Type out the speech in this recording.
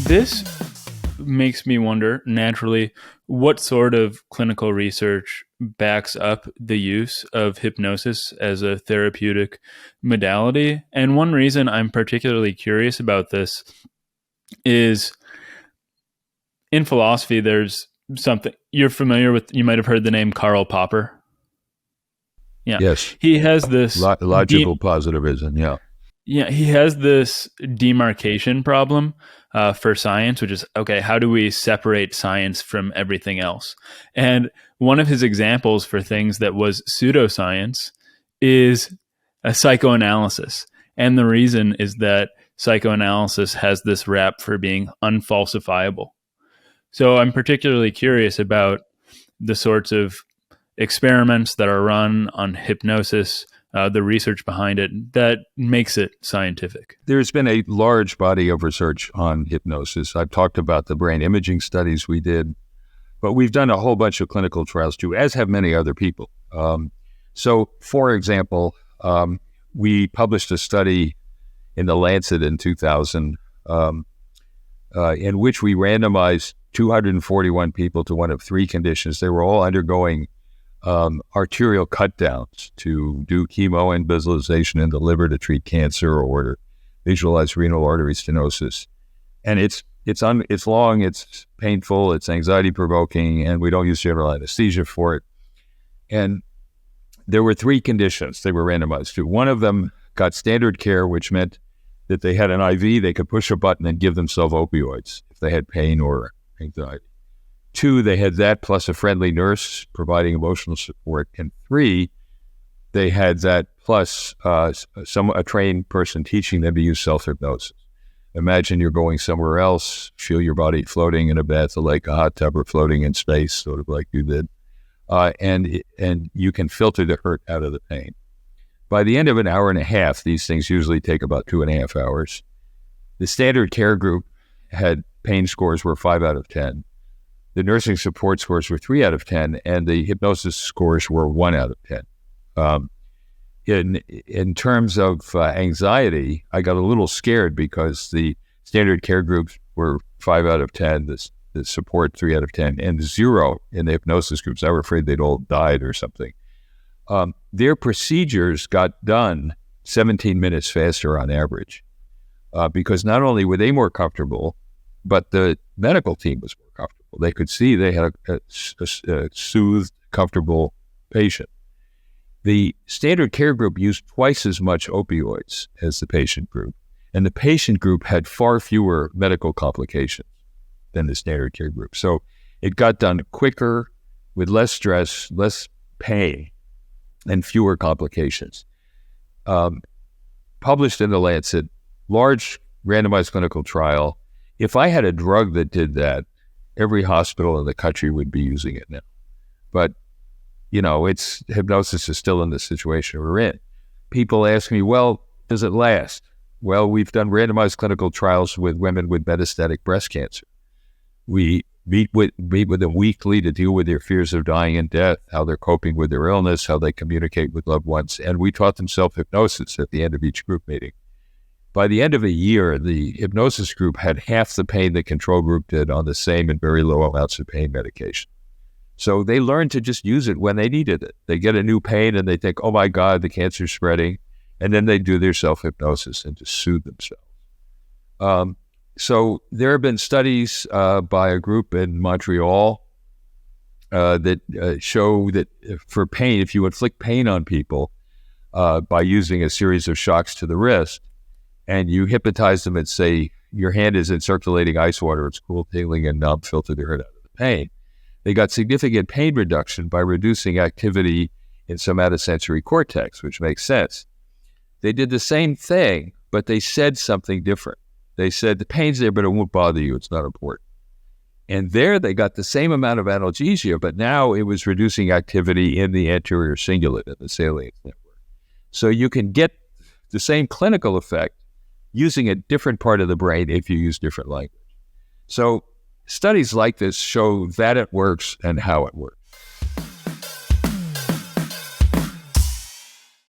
This makes me wonder, naturally, what sort of clinical research backs up the use of hypnosis as a therapeutic modality. And one reason I'm particularly curious about this is in philosophy, there's something you're familiar with. You might have heard the name Karl Popper. Yeah. Yes. He has this logical positivism. Yeah. Yeah, he has this demarcation problem for science, which is, okay, how do we separate science from everything else? And one of his examples for things that was pseudoscience is a psychoanalysis. And the reason is that psychoanalysis has this rap for being unfalsifiable. So I'm particularly curious about the sorts of experiments that are run on hypnosis, the research behind it that makes it scientific. There's been a large body of research on hypnosis. I've talked about the brain imaging studies we did, but we've done a whole bunch of clinical trials too, as have many other people. So, for example, we published a study in the Lancet in 2000 in which we randomized 241 people to one of three conditions. They were all undergoing arterial cut downs to do chemoembolization in the liver to treat cancer or to visualize renal artery stenosis. And it's long, it's painful, it's anxiety provoking, and we don't use general anesthesia for it. And there were three conditions they were randomized to. One of them got standard care, which meant that they had an IV, they could push a button and give themselves opioids if they had pain or anxiety. 2, they had that plus a friendly nurse providing emotional support. And 3, they had that plus a trained person teaching them to use self-hypnosis. Imagine you're going somewhere else, feel your body floating in a bath, like a hot tub, or floating in space, sort of like you did. And you can filter the hurt out of the pain. By the end of an hour and a half, these things usually take about 2.5 hours. The standard care group had pain scores were 5 out of 10. The nursing support scores were 3 out of 10, and the hypnosis scores were 1 out of 10. In terms of anxiety, I got a little scared because the standard care groups were 5 out of 10, the support 3 out of 10, and 0 in the hypnosis groups. I were afraid they'd all died or something. Their procedures got done 17 minutes faster on average because not only were they more comfortable, but the medical team was more comfortable. They could see they had a soothed, comfortable patient. The standard care group used twice as much opioids as the patient group, and the patient group had far fewer medical complications than the standard care group. So it got done quicker, with less stress, less pain, and fewer complications. Published in the Lancet, large randomized clinical trial. If I had a drug that did that, every hospital in the country would be using it now. But, hypnosis is still in the situation we're in. People ask me, well, does it last? Well, we've done randomized clinical trials with women with metastatic breast cancer. We meet with them weekly to deal with their fears of dying and death, how they're coping with their illness, how they communicate with loved ones. And we taught them self-hypnosis at the end of each group meeting. By the end of a year, the hypnosis group had half the pain the control group did on the same and very low amounts of pain medication. So they learned to just use it when they needed it. They get a new pain and they think, oh my God, the cancer's spreading. And then they do their self-hypnosis and just soothe themselves. So there have been studies by a group in Montreal that show that for pain, if you inflict pain on people by using a series of shocks to the wrist, and you hypnotize them and say, your hand is in circulating ice water, it's cool, tingling, and numb, filter the hurt out of the pain. They got significant pain reduction by reducing activity in somatosensory cortex, which makes sense. They did the same thing, but they said something different. They said, the pain's there, but it won't bother you, it's not important. And there they got the same amount of analgesia, but now it was reducing activity in the anterior cingulate, in the salient network. So you can get the same clinical effect using a different part of the brain if you use different language. So studies like this show that it works and how it works.